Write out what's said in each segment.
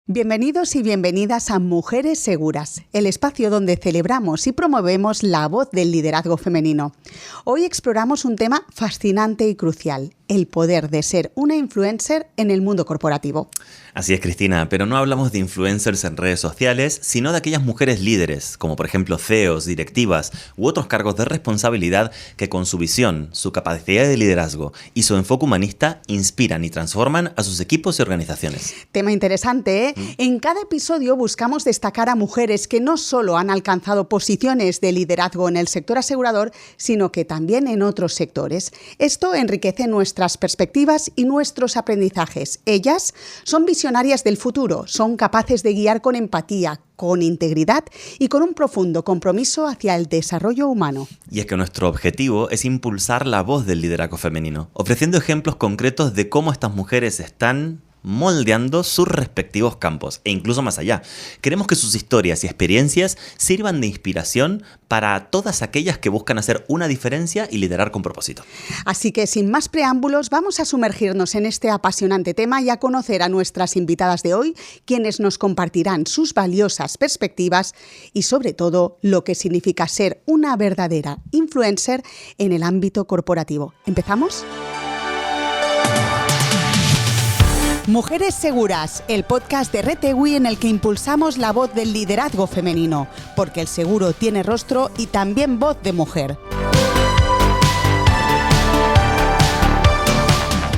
Bienvenidos y bienvenidas a Mujeres Seguras, el espacio donde celebramos y promovemos la voz del liderazgo femenino. Hoy exploramos un tema fascinante y crucial, el poder de ser una influencer en el mundo corporativo. Así es, Cristina, pero no hablamos de influencers en redes sociales, sino de aquellas mujeres líderes, como por ejemplo CEOs, directivas u otros cargos de responsabilidad que con su visión, su capacidad de liderazgo y su enfoque humanista inspiran y transforman a sus equipos y organizaciones. Tema interesante, ¿eh? En cada episodio buscamos destacar a mujeres que no solo han alcanzado posiciones de liderazgo en el sector asegurador, sino que también en otros sectores. Esto enriquece nuestras perspectivas y nuestros aprendizajes. Ellas son visionarias del futuro, son capaces de guiar con empatía, con integridad y con un profundo compromiso hacia el desarrollo humano. Y es que nuestro objetivo es impulsar la voz del liderazgo femenino, ofreciendo ejemplos concretos de cómo estas mujeres están moldeando sus respectivos campos e incluso más allá. Queremos que sus historias y experiencias sirvan de inspiración para todas aquellas que buscan hacer una diferencia y liderar con propósito. Así que sin más preámbulos, vamos a sumergirnos en este apasionante tema y a conocer a nuestras invitadas de hoy, quienes nos compartirán sus valiosas perspectivas y sobre todo lo que significa ser una verdadera influencer en el ámbito corporativo. ¿Empezamos? Mujeres Seguras, el podcast de RTWI en el que impulsamos la voz del liderazgo femenino, porque el seguro tiene rostro y también voz de mujer.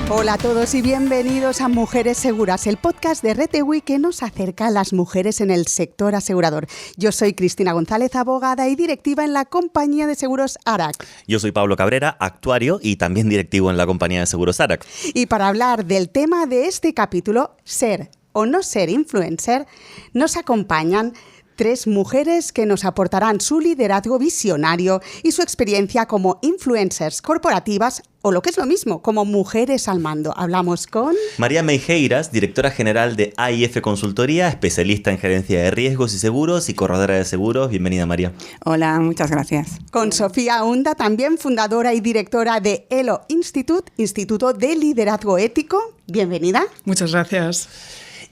Hola a todos y bienvenidos a Mujeres Seguras, el podcast de RTWI que nos acerca a las mujeres en el sector asegurador. Yo soy Cristina González, abogada y directiva en la compañía de seguros ARAC. Yo soy Pablo Cabrera, actuario y también directivo en la compañía de seguros ARAC. Y para hablar del tema de este capítulo, ser o no ser influencer, nos acompañan tres mujeres que nos aportarán su liderazgo visionario y su experiencia como influencers corporativas o lo que es lo mismo, como mujeres al mando. Hablamos con María Meijeiras, directora general de AIF Consultoría, especialista en gerencia de riesgos y seguros y corredora de seguros. Bienvenida, María. Hola, muchas gracias. Con Sofía Hunda, también fundadora y directora de ELO Institute, Instituto de Liderazgo Ético. Bienvenida. Muchas gracias.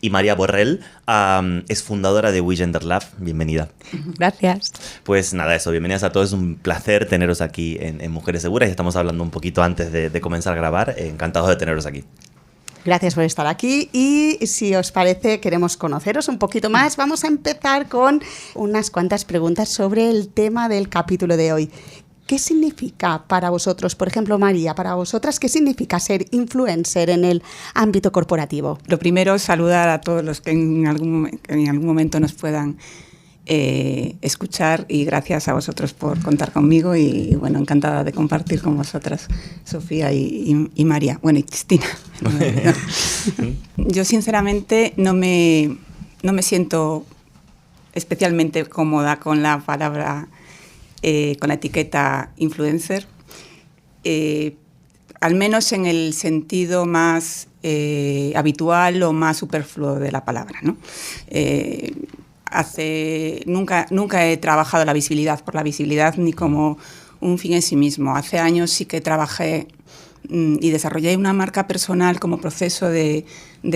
Y María Borrell es fundadora de WeGender Lab. Bienvenida. Gracias. Pues nada, eso, bienvenidas a todos. Es un placer teneros aquí en Mujeres Seguras. Ya estamos hablando un poquito antes de comenzar a grabar. Encantados de teneros aquí. Gracias por estar aquí y si os parece queremos conoceros un poquito más. Vamos a empezar con unas cuantas preguntas sobre el tema del capítulo de hoy. ¿Qué significa para vosotros, por ejemplo, María, para vosotras, qué significa ser influencer en el ámbito corporativo? Lo primero, saludar a todos los que en algún momento nos puedan escuchar y gracias a vosotros por contar conmigo y bueno, encantada de compartir con vosotras, Sofía y María. Bueno, y Cristina. Yo sinceramente no me siento especialmente cómoda con la palabra con la etiqueta influencer, al menos en el sentido más habitual o más superfluo de la palabra, ¿no? Nunca he trabajado la visibilidad por la visibilidad ni como un fin en sí mismo. Hace años sí que trabajé y desarrollé una marca personal como proceso de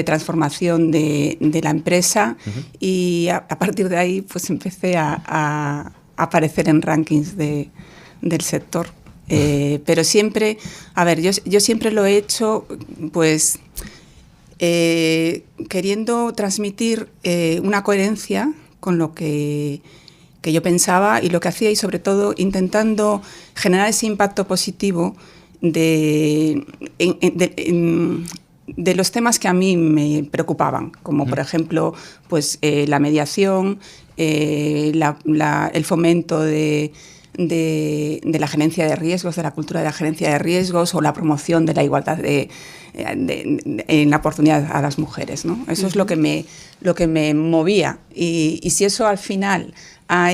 transformación de la empresa y a partir de ahí pues empecé a aparecer en rankings del sector. Pero siempre, yo siempre lo he hecho pues queriendo transmitir una coherencia con lo que yo pensaba y lo que hacía y sobre todo intentando generar ese impacto positivo de los temas que a mí me preocupaban, como por ejemplo pues, la mediación, el fomento de la gerencia de riesgos, de la cultura de la gerencia de riesgos o la promoción de la igualdad en la oportunidad a las mujeres, ¿no? Eso es lo que me movía y si eso al final ha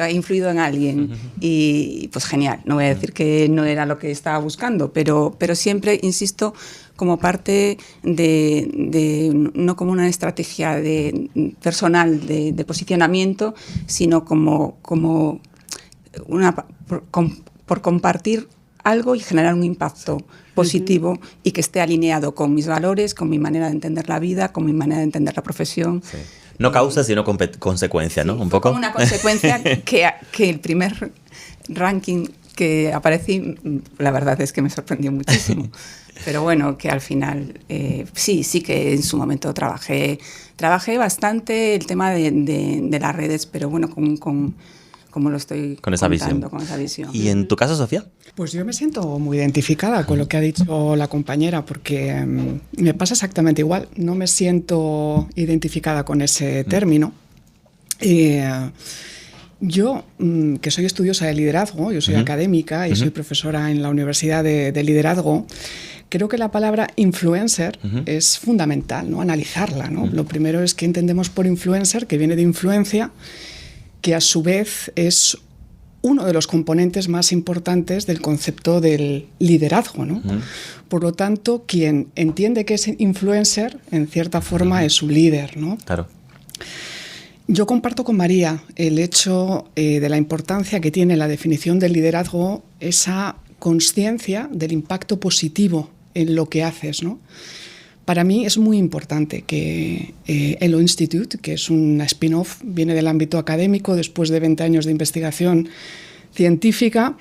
influido en alguien y pues genial, no voy a decir que no era lo que estaba buscando, pero siempre, insisto, como parte no como una estrategia personal de posicionamiento, sino como por compartir algo y generar un impacto positivo y que esté alineado con mis valores, con mi manera de entender la vida, con mi manera de entender la profesión. Sí. No causa, sino consecuencia, ¿no? Sí, un poco. Como una consecuencia que el primer ranking que aparecí, la verdad es que me sorprendió muchísimo. Pero bueno, que al final sí que en su momento trabajé bastante el tema de las redes, pero bueno, como lo estoy con esa contando, con esa visión. ¿Y en tu caso, Sofía? Pues yo me siento muy identificada con lo que ha dicho la compañera, porque me pasa exactamente igual. No me siento identificada con ese término. Yo, que soy estudiosa de liderazgo, yo soy académica y soy profesora en la Universidad de Liderazgo, creo que la palabra influencer es fundamental, ¿no? Analizarla, ¿no? Lo primero es que entendemos por influencer, que viene de influencia, que a su vez es uno de los componentes más importantes del concepto del liderazgo, ¿no? Por lo tanto, quien entiende que es influencer, en cierta forma, es un líder, ¿no? Claro. Yo comparto con María el hecho de la importancia que tiene la definición del liderazgo, esa consciencia del impacto positivo en lo que haces, ¿no? Para mí es muy importante que Elo Institute, que es una spin-off, viene del ámbito académico, después de 20 años de investigación científica,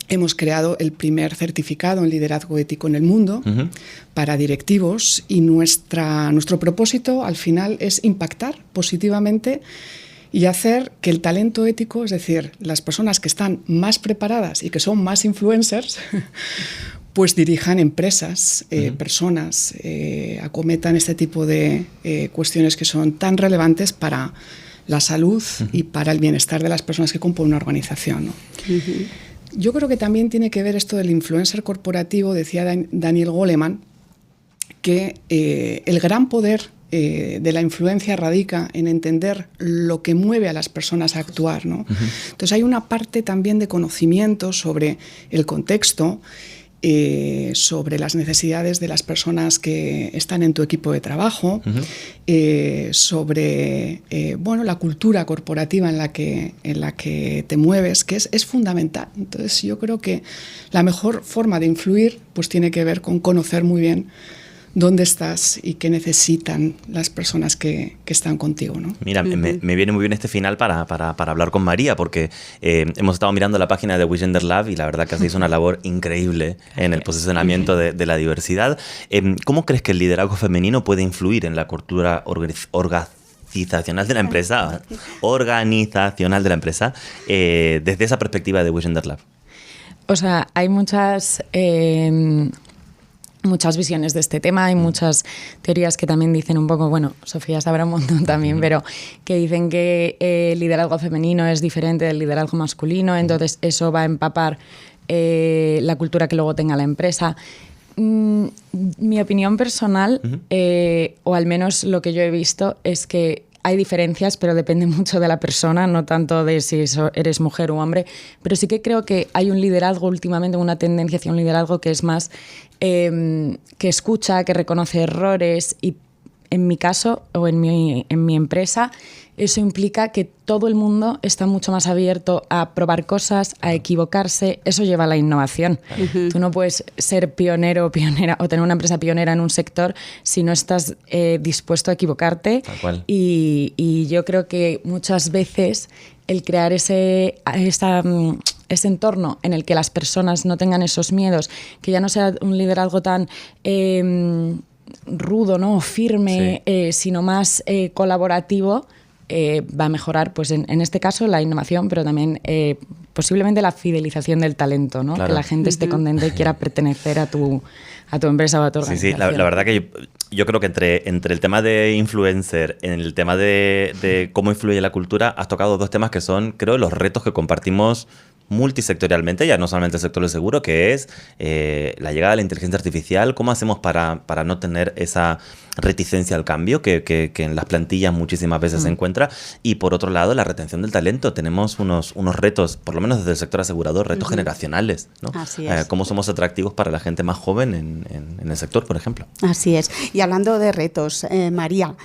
hemos creado el primer certificado en liderazgo ético en el mundo para directivos y nuestro propósito al final es impactar positivamente y hacer que el talento ético, es decir, las personas que están más preparadas y que son más influencers, pues dirijan empresas, personas, acometan este tipo de cuestiones que son tan relevantes para la salud y para el bienestar de las personas que componen una organización, ¿no? Yo creo que también tiene que ver esto del influencer corporativo, decía Daniel Goleman, que el gran poder de la influencia radica en entender lo que mueve a las personas a actuar, ¿no? Entonces hay una parte también de conocimiento sobre el contexto, sobre las necesidades de las personas que están en tu equipo de trabajo, sobre la cultura corporativa en la que te mueves, que es fundamental. Entonces yo creo que la mejor forma de influir pues tiene que ver con conocer muy bien dónde estás y qué necesitan las personas que están contigo, ¿no? Mira, me viene muy bien este final para hablar con María, porque hemos estado mirando la página de WeGender Lab y la verdad que hacéis una labor increíble en el posicionamiento de la diversidad. ¿Cómo crees que el liderazgo femenino puede influir en la cultura organizacional de la empresa, desde esa perspectiva de WeGender Lab? O sea, hay muchas visiones de este tema, hay muchas teorías que también dicen un poco, bueno, Sofía sabrá un montón también, pero que dicen que el liderazgo femenino es diferente del liderazgo masculino, entonces eso va a empapar la cultura que luego tenga la empresa. Mi opinión personal, o al menos lo que yo he visto, es que hay diferencias, pero depende mucho de la persona, no tanto de si eres mujer o hombre, pero sí que creo que hay un liderazgo últimamente, una tendencia hacia un liderazgo que es más que escucha, que reconoce errores y en mi caso o en mi empresa eso implica que todo el mundo está mucho más abierto a probar cosas, a equivocarse. Eso lleva a la innovación. Tú no puedes ser pionero o pionera o tener una empresa pionera en un sector si no estás dispuesto a equivocarte. Tal cual. Y yo creo que muchas veces el crear ese entorno en el que las personas no tengan esos miedos, que ya no sea un liderazgo tan rudo, ¿no? O firme, sino más colaborativo, va a mejorar, pues en este caso, la innovación, pero también posiblemente la fidelización del talento, ¿no? Claro. Que la gente esté contenta y quiera pertenecer a tu empresa o a tu organización. Sí, la verdad que yo creo que entre el tema de influencer, en el tema de cómo influye la cultura, has tocado dos temas que son, creo, los retos que compartimos multisectorialmente, ya no solamente el sector del seguro, que es la llegada de la inteligencia artificial. ¿Cómo hacemos para no tener esa reticencia al cambio que en las plantillas muchísimas veces se encuentra? Y por otro lado, la retención del talento. Tenemos unos retos, por lo menos desde el sector asegurador, retos generacionales, ¿no? Así es. ¿Cómo somos atractivos para la gente más joven en el sector, por ejemplo? Así es. Y hablando de retos, María,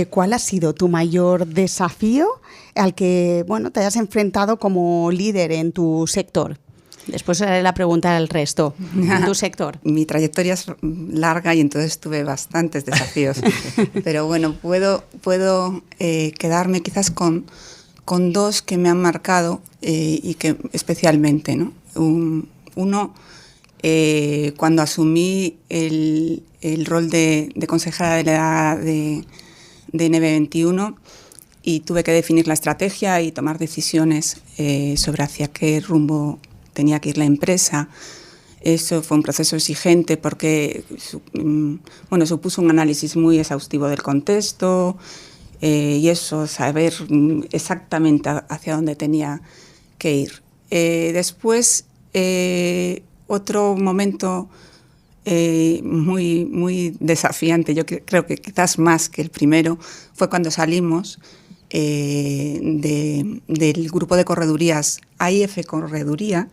¿cuál ha sido tu mayor desafío al que te hayas enfrentado como líder en tu sector? Después haré la pregunta al resto. ¿Tu sector? Mi trayectoria es larga y entonces tuve bastantes desafíos. Pero bueno, puedo quedarme quizás con dos que me han marcado y que especialmente, ¿no? Uno, cuando asumí el rol de consejera delegada de NB21 y tuve que definir la estrategia y tomar decisiones sobre hacia qué rumbo tenía que ir la empresa. Eso fue un proceso exigente porque supuso un análisis muy exhaustivo del contexto y eso, saber exactamente hacia dónde tenía que ir. Después, otro momento muy, muy desafiante, yo creo que quizás más que el primero, fue cuando salimos del grupo de corredurías AIF Correduría.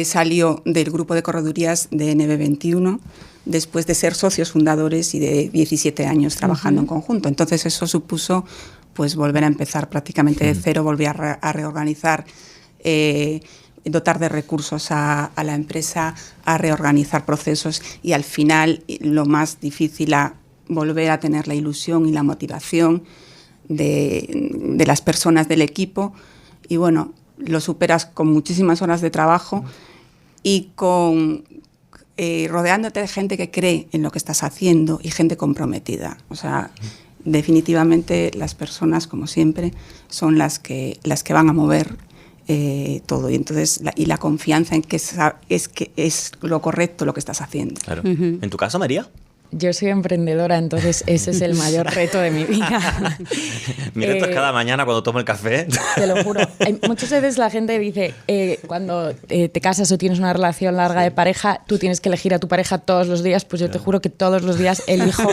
Salió del grupo de corredurías de NB21 después de ser socios fundadores y de 17 años trabajando en conjunto. Entonces eso supuso pues volver a empezar prácticamente de cero, volver a reorganizar, dotar de recursos a la empresa, a reorganizar procesos y al final lo más difícil, a volver a tener la ilusión y la motivación de las personas del equipo. Y bueno, lo superas con muchísimas horas de trabajo y rodeándote de gente que cree en lo que estás haciendo y gente comprometida. O sea, definitivamente las personas, como siempre, son las que van a mover todo. Y entonces la confianza en que es lo correcto lo que estás haciendo. Claro. ¿En tu caso, María? Yo soy emprendedora, entonces ese es el mayor reto de mi vida. Mi reto es cada mañana cuando tomo el café. Te lo juro. Muchas veces la gente dice, cuando te casas o tienes una relación larga de pareja, tú tienes que elegir a tu pareja todos los días. Pues yo te juro que todos los días elijo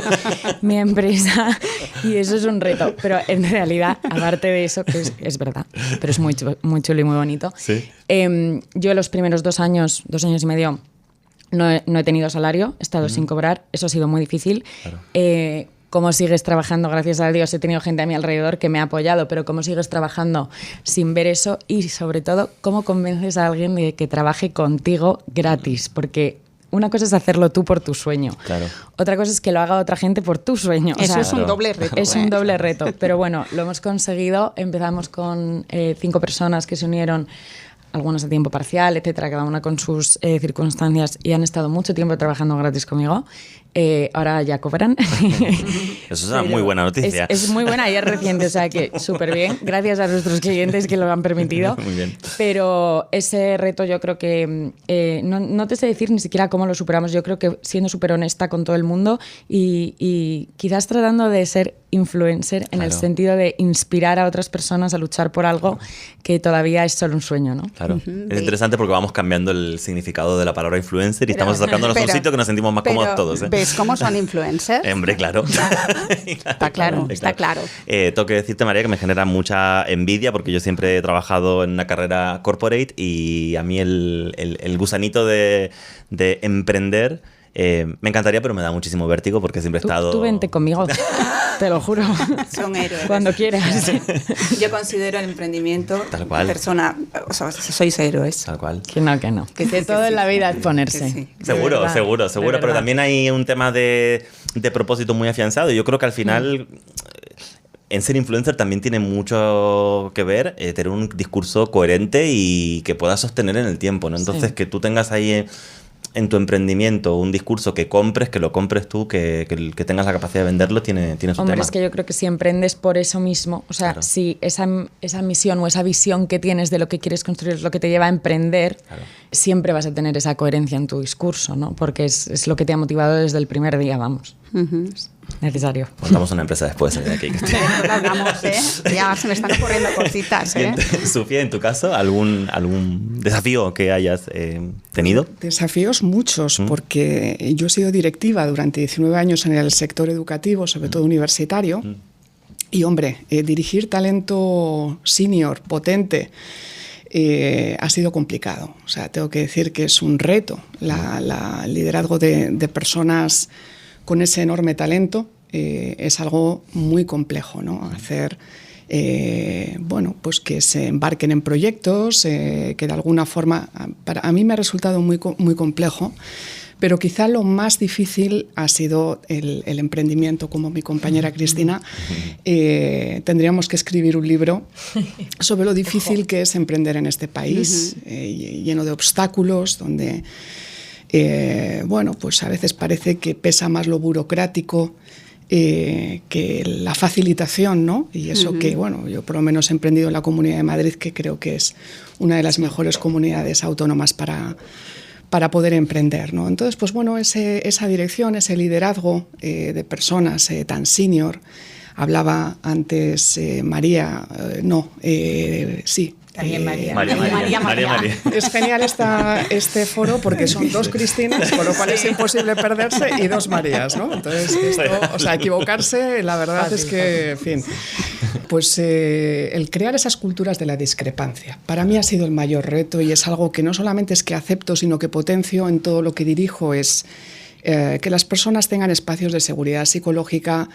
mi empresa y eso es un reto. Pero en realidad, aparte de eso, que es verdad, pero es muy chulo y muy bonito. ¿Sí? Yo los primeros 2 años y medio, no he tenido salario, he estado sin cobrar, eso ha sido muy difícil. Claro. ¿Cómo sigues trabajando? Gracias a Dios he tenido gente a mi alrededor que me ha apoyado, pero ¿cómo sigues trabajando sin ver eso? Y sobre todo, ¿cómo convences a alguien de que trabaje contigo gratis? Porque una cosa es hacerlo tú por tu sueño. Claro. Otra cosa es que lo haga otra gente por tu sueño. Eso es un doble reto. Es un doble reto. Pero bueno, lo hemos conseguido. Empezamos con 5 personas que se unieron, algunas a tiempo parcial, etcétera, cada una con sus circunstancias, y han estado mucho tiempo trabajando gratis conmigo. Ahora ya cobran. Eso es una muy buena noticia. Es muy buena y es reciente, o sea que súper bien. Gracias a nuestros clientes que lo han permitido. Muy bien. Pero ese reto yo creo que no te sé decir ni siquiera cómo lo superamos. Yo creo que siendo súper honesta con todo el mundo y quizás tratando de ser influencer en el sentido de inspirar a otras personas a luchar por algo que todavía es solo un sueño, ¿no? Claro. Es interesante porque vamos cambiando el significado de la palabra influencer y estamos acercándonos a un sitio que nos sentimos más cómodos todos. ¿Ves cómo son influencers? Hombre, claro. Está claro. Tengo que decirte, María, que me genera mucha envidia porque yo siempre he trabajado en una carrera corporate y a mí el gusanito de emprender me encantaría, pero me da muchísimo vértigo porque siempre he estado... Tú vente conmigo, te lo juro. Son héroes. Cuando quieras. Yo considero el emprendimiento tal cual. Persona... O sea, sois héroes. Tal cual. Que no. Que todo en la vida es ponerse. Sí. Seguro, pero también hay un tema de propósito muy afianzado y yo creo que al final... En ser influencer también tiene mucho que ver tener un discurso coherente y que puedas sostener en el tiempo, ¿no? Entonces, que tú tengas ahí en tu emprendimiento un discurso que lo compres tú, que tengas la capacidad de venderlo, tiene su tema. Hombre, es que yo creo que si emprendes por eso mismo, o sea, si esa misión o esa visión que tienes de lo que quieres construir es lo que te lleva a emprender, siempre vas a tener esa coherencia en tu discurso, ¿no? Porque es lo que te ha motivado desde el primer día, vamos. Es necesario. Montamos una empresa después de aquí. Lo hagamos, ¿eh? Ya se me están ocurriendo cositas, ¿eh? Sofía, en tu caso, ¿algún desafío que hayas tenido? Desafíos muchos, porque yo he sido directiva durante 19 años en el sector educativo, sobre todo universitario, y hombre, dirigir talento senior, potente, ha sido complicado. O sea, tengo que decir que es un reto el liderazgo de personas con ese enorme talento es algo muy complejo, ¿no? Hacer, bueno, pues que se embarquen en proyectos, que de alguna forma, a mí me ha resultado muy complejo, pero quizá lo más difícil ha sido el emprendimiento. Como mi compañera Cristina, tendríamos que escribir un libro sobre lo difícil que es emprender en este país, lleno de obstáculos, donde, bueno, pues a veces parece que pesa más lo burocrático que la facilitación, ¿no? Y eso que, bueno, yo por lo menos he emprendido en la Comunidad de Madrid, que creo que es una de las mejores comunidades autónomas para poder emprender, ¿no? Entonces, pues bueno, esa dirección, ese liderazgo de personas tan senior, hablaba antes María, sí. También María. María. Es genial este foro porque son dos Cristinas, con lo cual es imposible perderse, y dos Marías, ¿no? Entonces, esto, o sea, equivocarse, la verdad es que, en fin, pues el crear esas culturas de la discrepancia, para mí ha sido el mayor reto, y es algo que no solamente es que acepto, sino que potencio en todo lo que dirijo, es que las personas tengan espacios de seguridad psicológica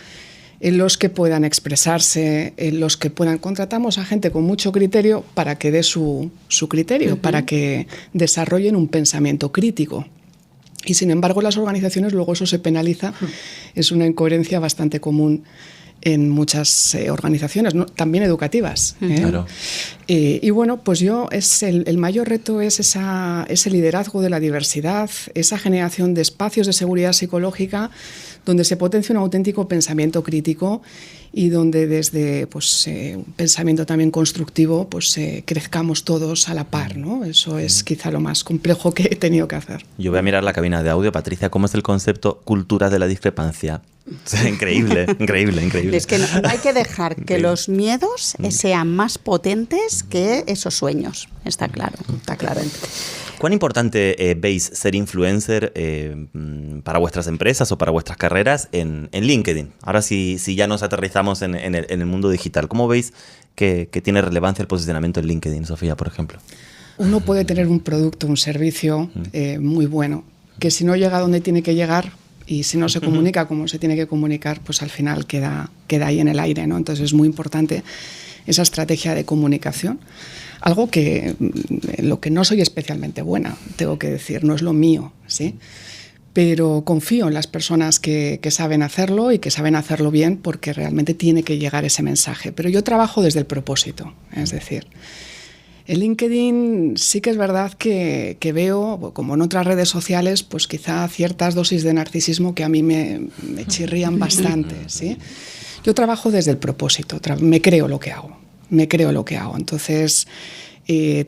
en los que puedan expresarse, en los que puedan... Contratamos a gente con mucho criterio para que dé su criterio, para que desarrollen un pensamiento crítico. Y sin embargo, las organizaciones luego eso se penaliza. Es una incoherencia bastante común en muchas organizaciones, ¿no? También educativas. Claro. Y bueno, pues el mayor reto es ese liderazgo de la diversidad, esa generación de espacios de seguridad psicológica donde se potencia un auténtico pensamiento crítico y donde desde pues, un pensamiento también constructivo pues, crezcamos todos a la par, ¿no? Eso es quizá lo más complejo que he tenido que hacer. Yo voy a mirar la cabina de audio. Patricia, ¿cómo es el concepto cultura de la discrepancia? Increíble. Es que no hay que dejar que los miedos sean más potentes que esos sueños. Está claro. ¿Cuán importante veis ser influencer para vuestras empresas o para vuestras carreras en LinkedIn? Ahora si ya nos aterrizamos en el mundo digital, ¿cómo veis que tiene relevancia el posicionamiento en LinkedIn, Sofía, por ejemplo? Uno puede tener un producto, un servicio muy bueno, que si no llega a donde tiene que llegar y si no se comunica como se tiene que comunicar, pues al final queda ahí en el aire, ¿no? Entonces es muy importante esa estrategia de comunicación. Algo que lo que no soy especialmente buena, tengo que decir, no es lo mío, ¿sí? Pero confío en las personas que saben hacerlo y que saben hacerlo bien, porque realmente tiene que llegar ese mensaje. Pero yo trabajo desde el propósito, es decir, en LinkedIn sí que es verdad que veo, como en otras redes sociales, pues quizá ciertas dosis de narcisismo que a mí me chirrían bastante, ¿sí? Yo trabajo desde el propósito, me creo lo que hago. Entonces,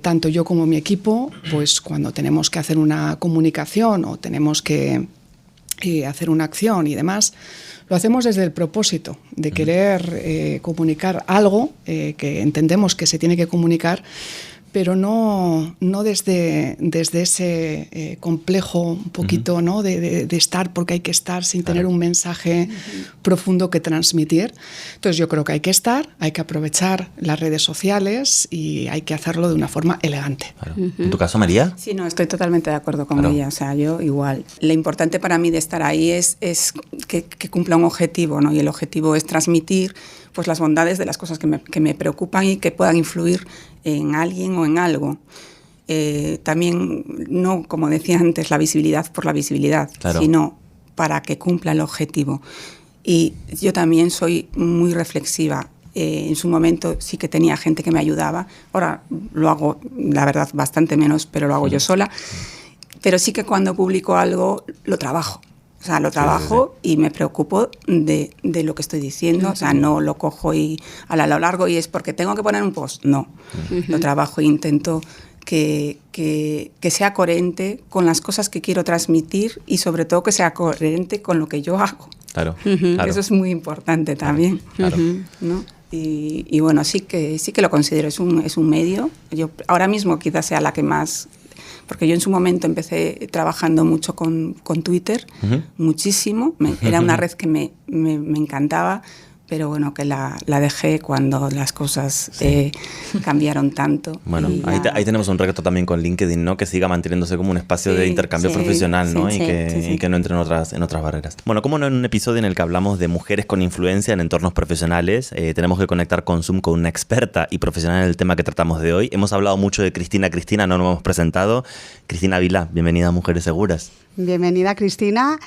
tanto yo como mi equipo, pues cuando tenemos que hacer una comunicación o tenemos que hacer una acción y demás, lo hacemos desde el propósito de querer comunicar algo que entendemos que se tiene que comunicar, pero no desde ese complejo un poquito, ¿no? de estar porque hay que estar sin tener un mensaje profundo que transmitir. Entonces yo creo que hay que estar, hay que aprovechar las redes sociales y hay que hacerlo de una forma elegante. Claro. ¿En tu caso, María? Sí, no, estoy totalmente de acuerdo con ella. O sea, yo igual. Lo importante para mí de estar ahí es que cumpla un objetivo, ¿no? Y el objetivo es transmitir pues las bondades de las cosas que me preocupan y que puedan influir en alguien o en algo. También, no, como decía antes, la visibilidad por la visibilidad, claro, sino para que cumpla el objetivo. Y yo también soy muy reflexiva. En su momento sí que tenía gente que me ayudaba. Ahora lo hago, la verdad, bastante menos, pero lo hago yo sola. Pero sí que cuando publico algo, lo trabajo. O sea, lo trabajo y me preocupo de lo que estoy diciendo. O sea, no lo cojo y a lo largo y es porque tengo que poner un post. No, lo trabajo e intento que sea coherente con las cosas que quiero transmitir y sobre todo que sea coherente con lo que yo hago. Claro, claro. Eso es muy importante también. Claro. ¿No? Y bueno, sí que lo considero. Es un medio. Yo ahora mismo quizás sea la que más... Porque yo en su momento empecé trabajando mucho con Twitter, muchísimo. Era una red que me encantaba pero bueno, que la dejé cuando las cosas cambiaron tanto. Bueno, ahí tenemos un reto también con LinkedIn, ¿no? Que siga manteniéndose como un espacio de intercambio profesional, ¿no? Y que no entre en otras barreras. Bueno, como no, en un episodio en el que hablamos de mujeres con influencia en entornos profesionales, tenemos que conectar con Zoom con una experta y profesional en el tema que tratamos de hoy. Hemos hablado mucho de Cristina. Cristina, no nos hemos presentado. Cristina Vilá, bienvenida a Mujeres Seguras. Bienvenida, Cristina,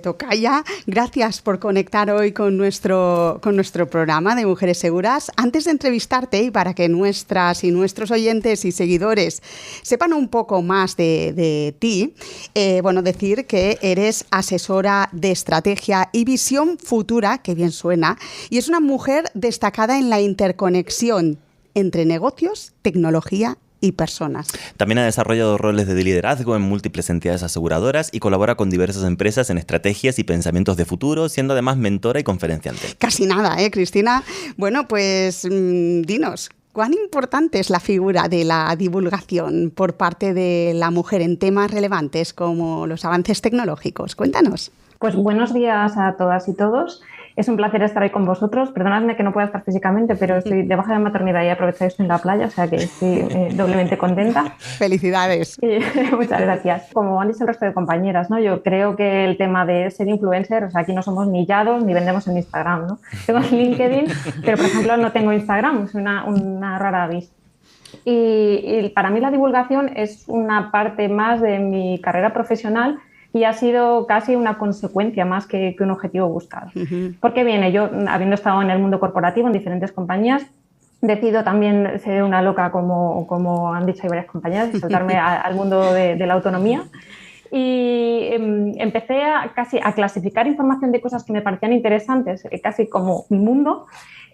tocaya. Gracias por conectar hoy con nuestro programa de Mujeres Seguras. Antes de entrevistarte y para que nuestras y nuestros oyentes y seguidores sepan un poco más de ti, decir que eres asesora de estrategia y visión futura, que bien suena, y es una mujer destacada en la interconexión entre negocios, tecnología y personas. También ha desarrollado roles de liderazgo en múltiples entidades aseguradoras y colabora con diversas empresas en estrategias y pensamientos de futuro, siendo además mentora y conferenciante. Casi nada, Cristina? Bueno, pues dinos, ¿cuán importante es la figura de la divulgación por parte de la mujer en temas relevantes como los avances tecnológicos? Cuéntanos. Pues buenos días a todas y todos. Es un placer estar ahí con vosotros. Perdonadme que no pueda estar físicamente, pero estoy de baja de maternidad y he aprovechado esto en la playa, o sea que estoy doblemente contenta. ¡Felicidades! Muchas gracias. Como han dicho el resto de compañeras, ¿no? Yo creo que el tema de ser influencer, o sea, aquí no somos ni yados ni vendemos en Instagram, ¿no? Tengo LinkedIn, pero por ejemplo no tengo Instagram, es una rara avis. Y para mí la divulgación es una parte más de mi carrera profesional y ha sido casi una consecuencia más que un objetivo buscado. ¿Por qué viene? Yo, habiendo estado en el mundo corporativo en diferentes compañías, decido también ser una loca, como han dicho hay varias compañeras, y saltarme al mundo de la autonomía. Y empecé casi a clasificar información de cosas que me parecían interesantes, casi como mi mundo,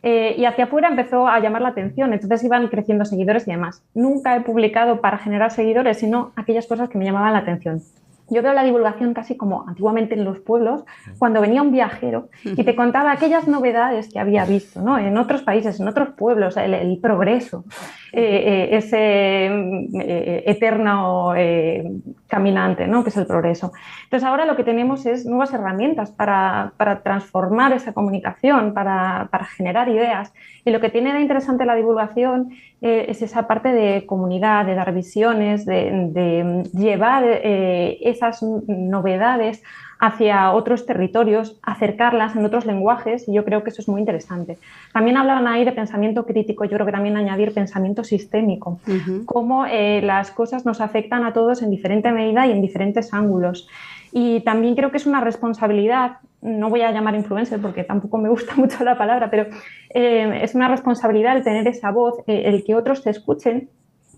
y hacia afuera empezó a llamar la atención. Entonces iban creciendo seguidores y demás. Nunca he publicado para generar seguidores, sino aquellas cosas que me llamaban la atención. Yo veo la divulgación casi como antiguamente en los pueblos, cuando venía un viajero y te contaba aquellas novedades que había visto, ¿no? En otros países, en otros pueblos, el progreso, ese eterno caminante, ¿no? Que es el progreso. Entonces ahora lo que tenemos es nuevas herramientas para transformar esa comunicación, para generar ideas. Y lo que tiene de interesante la divulgación es esa parte de comunidad, de dar visiones, de llevar esas novedades hacia otros territorios, acercarlas en otros lenguajes, y yo creo que eso es muy interesante. También hablaban ahí de pensamiento crítico, yo creo que también añadir pensamiento sistémico, cómo las cosas nos afectan a todos en diferente medida y en diferentes ángulos. Y también creo que es una responsabilidad, no voy a llamar influencer porque tampoco me gusta mucho la palabra, pero es una responsabilidad el tener esa voz, el que otros te escuchen,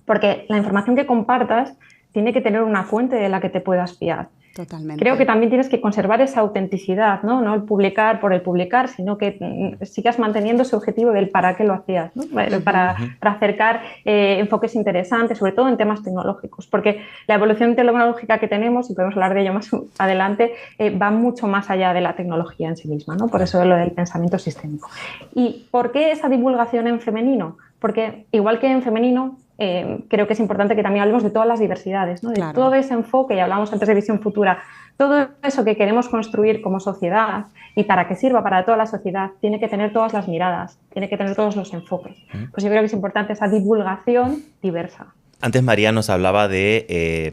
porque la información que compartas tiene que tener una fuente de la que te puedas fiar. Totalmente. Creo que también tienes que conservar esa autenticidad, ¿no? El publicar por el publicar, sino que sigas manteniendo ese objetivo del para qué lo hacías, ¿no? Para acercar enfoques interesantes, sobre todo en temas tecnológicos, porque la evolución tecnológica que tenemos, y podemos hablar de ello más adelante, va mucho más allá de la tecnología en sí misma, ¿no? Por eso lo del pensamiento sistémico. ¿Y por qué esa divulgación en femenino? Porque igual que en femenino, creo que es importante que también hablemos de todas las diversidades, ¿no? De todo ese enfoque, y hablamos antes de visión futura, todo eso que queremos construir como sociedad y para que sirva para toda la sociedad, tiene que tener todas las miradas, tiene que tener todos los enfoques. Pues yo creo que es importante esa divulgación diversa. Antes María nos hablaba de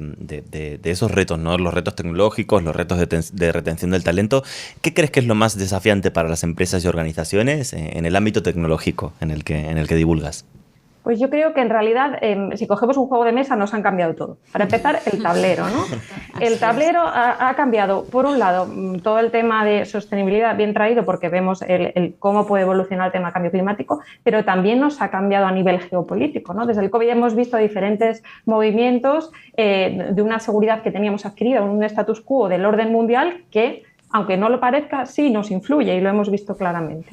esos retos, ¿no? Los retos tecnológicos, los retos de retención del talento. ¿Qué crees que es lo más desafiante para las empresas y organizaciones en el ámbito tecnológico en el que divulgas? Pues yo creo que en realidad, si cogemos un juego de mesa, nos han cambiado todo. Para empezar, el tablero, ¿no? El tablero ha cambiado, por un lado, todo el tema de sostenibilidad bien traído, porque vemos el cómo puede evolucionar el tema de cambio climático, pero también nos ha cambiado a nivel geopolítico, ¿no? Desde el COVID hemos visto diferentes movimientos de una seguridad que teníamos adquirida, un status quo del orden mundial que, aunque no lo parezca, sí nos influye y lo hemos visto claramente.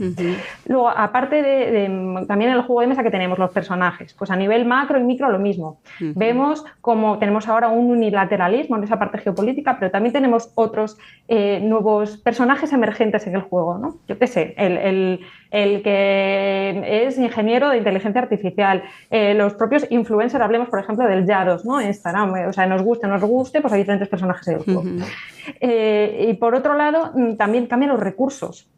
Luego, aparte también en el juego de mesa que tenemos los personajes, pues a nivel macro y micro lo mismo. Vemos como tenemos ahora un unilateralismo en esa parte geopolítica, pero también tenemos otros nuevos personajes emergentes en el juego, ¿no? Yo qué sé, el que es ingeniero de inteligencia artificial, los propios influencers, hablemos por ejemplo del Yados, ¿no? En Instagram, o sea, nos guste o no nos guste, pues hay diferentes personajes en el juego. Y por otro lado, también cambian los recursos.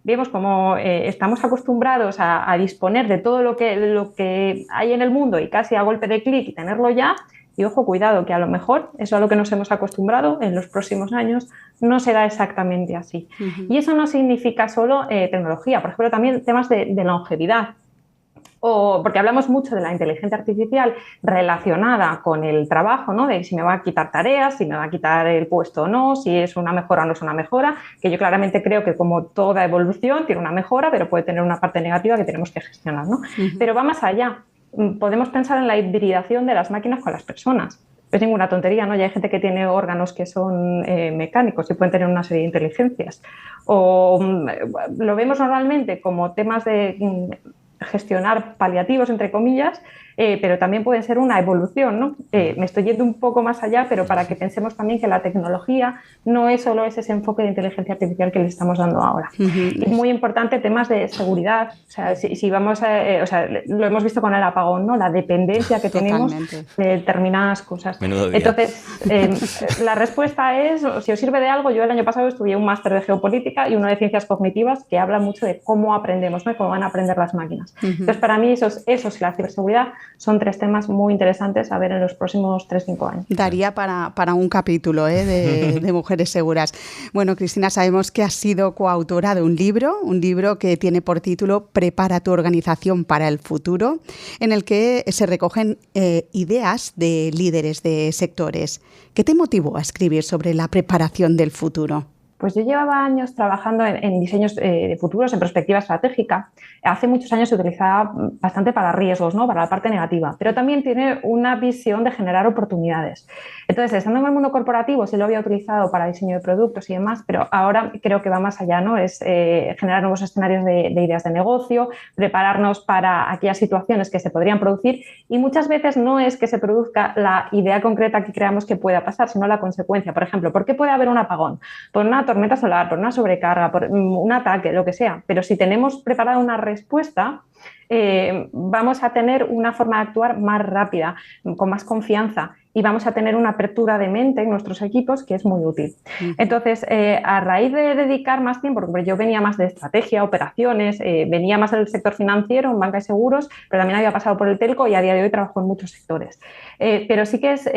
vemos cómo estamos acostumbrados a disponer de todo lo que hay en el mundo y casi a golpe de clic y tenerlo ya. Y ojo, cuidado, que a lo mejor eso a lo que nos hemos acostumbrado en los próximos años no será exactamente así. Y eso no significa solo tecnología, por ejemplo, también temas de longevidad. Porque hablamos mucho de la inteligencia artificial relacionada con el trabajo, ¿no? De si me va a quitar tareas, si me va a quitar el puesto o no, si es una mejora o no es una mejora, que yo claramente creo que como toda evolución tiene una mejora, pero puede tener una parte negativa que tenemos que gestionar, ¿no? Pero va más allá. Podemos pensar en la hibridación de las máquinas con las personas. Es ninguna tontería, ¿no? Ya hay gente que tiene órganos que son mecánicos y pueden tener una serie de inteligencias. O lo vemos normalmente como temas de gestionar paliativos, entre comillas, pero también pueden ser una evolución, ¿no? Me estoy yendo un poco más allá, pero para que pensemos también que la tecnología no es solo ese enfoque de inteligencia artificial que le estamos dando ahora. Es muy importante temas de seguridad, o sea, si vamos o sea, lo hemos visto con el apagón, ¿no? La dependencia que tenemos de determinadas cosas. Entonces, la respuesta es, si os sirve de algo, yo el año pasado estudié un máster de geopolítica y uno de ciencias cognitivas que habla mucho de cómo aprendemos, ¿no? Y cómo van a aprender las máquinas. Entonces, para mí, esos y la ciberseguridad son 3 temas muy interesantes a ver en los próximos 3-5 años. Daría para un capítulo de Mujeres Seguras. Bueno, Cristina, sabemos que has sido coautora de un libro que tiene por título Prepara tu organización para el futuro, en el que se recogen ideas de líderes de sectores. ¿Qué te motivó a escribir sobre la preparación del futuro? Pues yo llevaba años trabajando en diseños de futuros, en perspectiva estratégica. Hace muchos años se utilizaba bastante para riesgos, ¿no? Para la parte negativa, pero también tiene una visión de generar oportunidades. Entonces, estando en el mundo corporativo, sí lo había utilizado para diseño de productos y demás, pero ahora creo que va más allá, ¿no? Es generar nuevos escenarios de ideas de negocio, prepararnos para aquellas situaciones que se podrían producir, y muchas veces no es que se produzca la idea concreta que creamos que pueda pasar, sino la consecuencia. Por ejemplo, ¿por qué puede haber un apagón? Por una tormenta solar, por una sobrecarga, por un ataque, lo que sea. Pero si tenemos preparada una respuesta, vamos a tener una forma de actuar más rápida, con más confianza, y vamos a tener una apertura de mente en nuestros equipos que es muy útil. Entonces, a raíz de dedicar más tiempo, porque yo venía más de estrategia, operaciones, venía más del sector financiero, en banca y seguros, pero también había pasado por el telco y a día de hoy trabajo en muchos sectores. Pero sí que es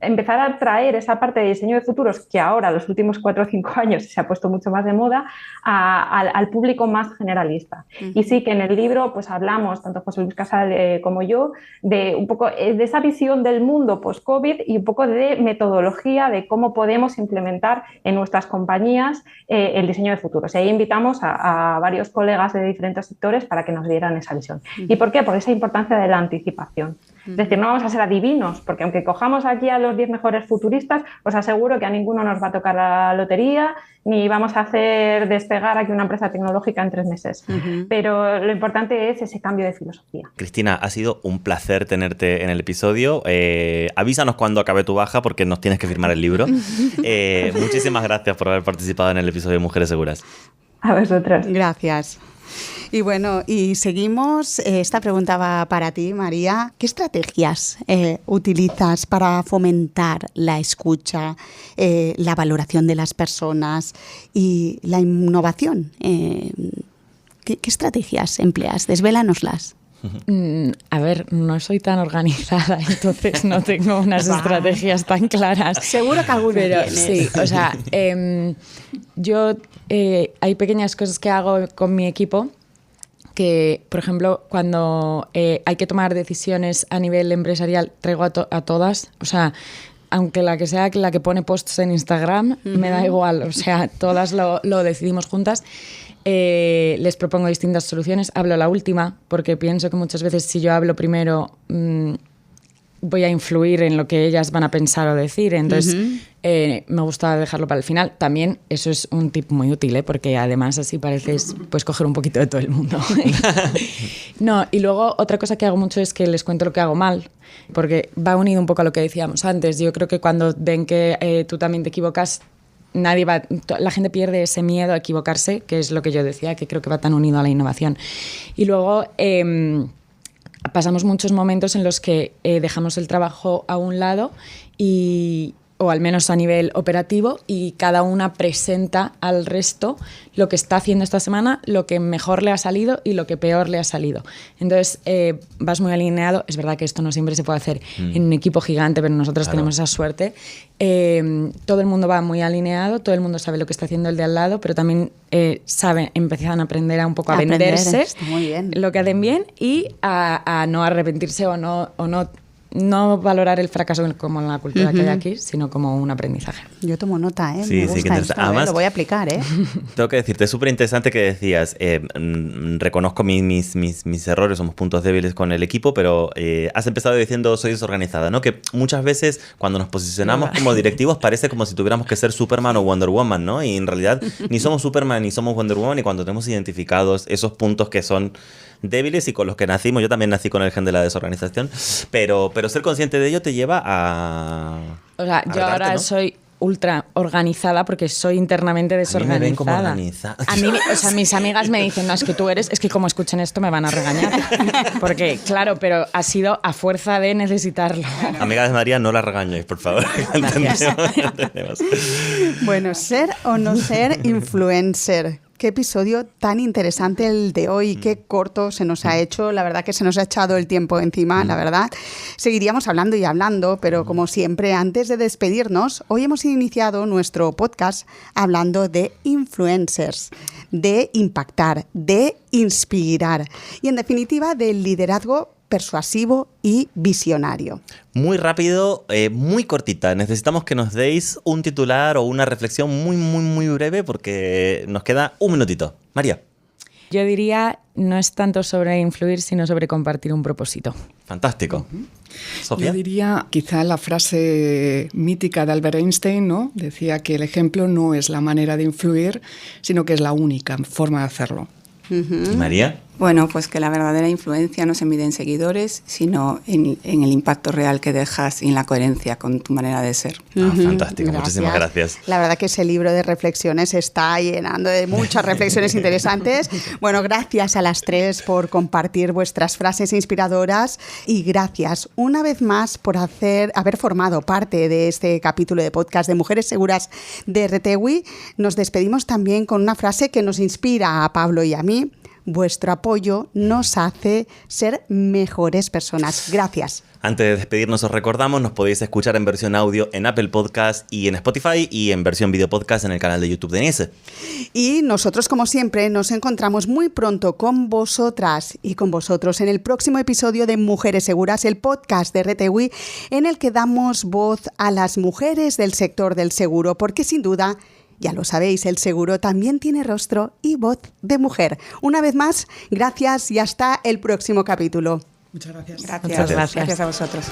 empezar a traer esa parte de diseño de futuros que ahora, los últimos 4 o 5 años, se ha puesto mucho más de moda, al público más generalista. Y sí que en el libro pues hablamos, tanto José Luis Casal como yo, de un poco de esa visión del mundo post-COVID y un poco de metodología de cómo podemos implementar en nuestras compañías el diseño de futuros. Y ahí invitamos a varios colegas de diferentes sectores para que nos dieran esa visión. ¿Y por qué? Por esa importancia de la anticipación. Es decir, no vamos a ser adivinos, porque aunque cojamos aquí a los 10 mejores futuristas, os aseguro que a ninguno nos va a tocar la lotería, ni vamos a hacer despegar aquí una empresa tecnológica en 3 meses. Pero lo importante es ese cambio de filosofía. Cristina, ha sido un placer tenerte en el episodio. Avísanos cuando acabe tu baja, porque nos tienes que firmar el libro. Muchísimas gracias por haber participado en el episodio de Mujeres Seguras. A vosotras. Gracias. Y bueno, y seguimos. Esta pregunta va para ti, María. ¿Qué estrategias utilizas para fomentar la escucha, la valoración de las personas y la innovación? ¿Qué estrategias empleas? Desvélanoslas. A ver, no soy tan organizada, entonces no tengo unas estrategias tan claras. Seguro que alguna tienes. Sí, o sea, yo hay pequeñas cosas que hago con mi equipo que, por ejemplo, cuando hay que tomar decisiones a nivel empresarial, traigo a todas, o sea, aunque la que sea la que pone posts en Instagram, me da igual, o sea, todas lo decidimos juntas. Les propongo distintas soluciones, hablo la última, porque pienso que muchas veces si yo hablo primero voy a influir en lo que ellas van a pensar o decir, entonces me gusta dejarlo para el final. También eso es un tip muy útil, porque además así pareces pues coger un poquito de todo el mundo. No, y luego otra cosa que hago mucho es que les cuento lo que hago mal, porque va unido un poco a lo que decíamos antes. Yo creo que cuando ven que tú también te equivocas, la gente pierde ese miedo a equivocarse, que es lo que yo decía, que creo que va tan unido a la innovación. Y luego pasamos muchos momentos en los que dejamos el trabajo a un lado y o al menos a nivel operativo, y cada una presenta al resto lo que está haciendo esta semana, lo que mejor le ha salido y lo que peor le ha salido. Entonces, vas muy alineado. Es verdad que esto no siempre se puede hacer en un equipo gigante, pero nosotros tenemos esa suerte. Todo el mundo va muy alineado, todo el mundo sabe lo que está haciendo el de al lado, pero también empiezan a aprender un poco a venderse muy bien. lo que hacen bien y a no arrepentirse o no valorar el fracaso como en la cultura que hay aquí, sino como un aprendizaje. Yo tomo nota, ¿eh? Sí, Me sí, gusta que interesante. esto, Además, lo voy a aplicar, ¿eh? Tengo que decirte, es súper interesante que decías, reconozco mis errores o mis puntos débiles con el equipo, pero has empezado diciendo soy desorganizada, ¿no? Que muchas veces cuando nos posicionamos como directivos parece como si tuviéramos que ser Superman o Wonder Woman, ¿no? Y en realidad ni somos Superman ni somos Wonder Woman, y cuando tenemos identificados esos puntos que son débiles y con los que nacimos, yo también nací con el gen de la desorganización, pero ser consciente de ello te lleva a... O sea, yo ahora, ¿no?, soy ultra organizada porque soy internamente desorganizada. A mí me ven como organizada. A mí, o sea, mis amigas me dicen, no, es que tú eres, es que como escuchen esto me van a regañar. Porque, claro, pero ha sido a fuerza de necesitarlo. Amigas de María, no la regañéis, por favor. Entendemos. Bueno, ser o no ser influencer. Qué episodio tan interesante el de hoy, qué corto se nos ha hecho, la verdad que se nos ha echado el tiempo encima, la verdad. Seguiríamos hablando y hablando, pero como siempre, antes de despedirnos, hoy hemos iniciado nuestro podcast hablando de influencers, de impactar, de inspirar y en definitiva del liderazgo persuasivo y visionario. Muy rápido, muy cortita. Necesitamos que nos deis un titular o una reflexión muy breve porque nos queda un minutito. María. Yo diría, no es tanto sobre influir, sino sobre compartir un propósito. Fantástico. Sofía. Yo diría, quizá la frase mítica de Albert Einstein, ¿no? Decía que el ejemplo no es la manera de influir, sino que es la única forma de hacerlo. ¿Y María? Bueno, pues que la verdadera influencia no se mide en seguidores, sino en el impacto real que dejas y en la coherencia con tu manera de ser. Fantástico, muchísimas gracias. La verdad que ese libro de reflexiones está llenando de muchas reflexiones interesantes. Bueno, gracias a las tres por compartir vuestras frases inspiradoras y gracias una vez más por haber formado parte de este capítulo de podcast de Mujeres Seguras de RTWI. Nos despedimos también con una frase que nos inspira a Pablo y a mí. Vuestro apoyo nos hace ser mejores personas. Gracias. Antes de despedirnos, os recordamos, nos podéis escuchar en versión audio en Apple Podcast y en Spotify, y en versión video podcast en el canal de YouTube de Niese. Y nosotros, como siempre, nos encontramos muy pronto con vosotras y con vosotros en el próximo episodio de Mujeres Seguras, el podcast de RTWI, en el que damos voz a las mujeres del sector del seguro, porque sin duda, ya lo sabéis, el seguro también tiene rostro y voz de mujer. Una vez más, gracias y hasta el próximo capítulo. Muchas gracias. Gracias. Muchas gracias. Gracias a vosotros.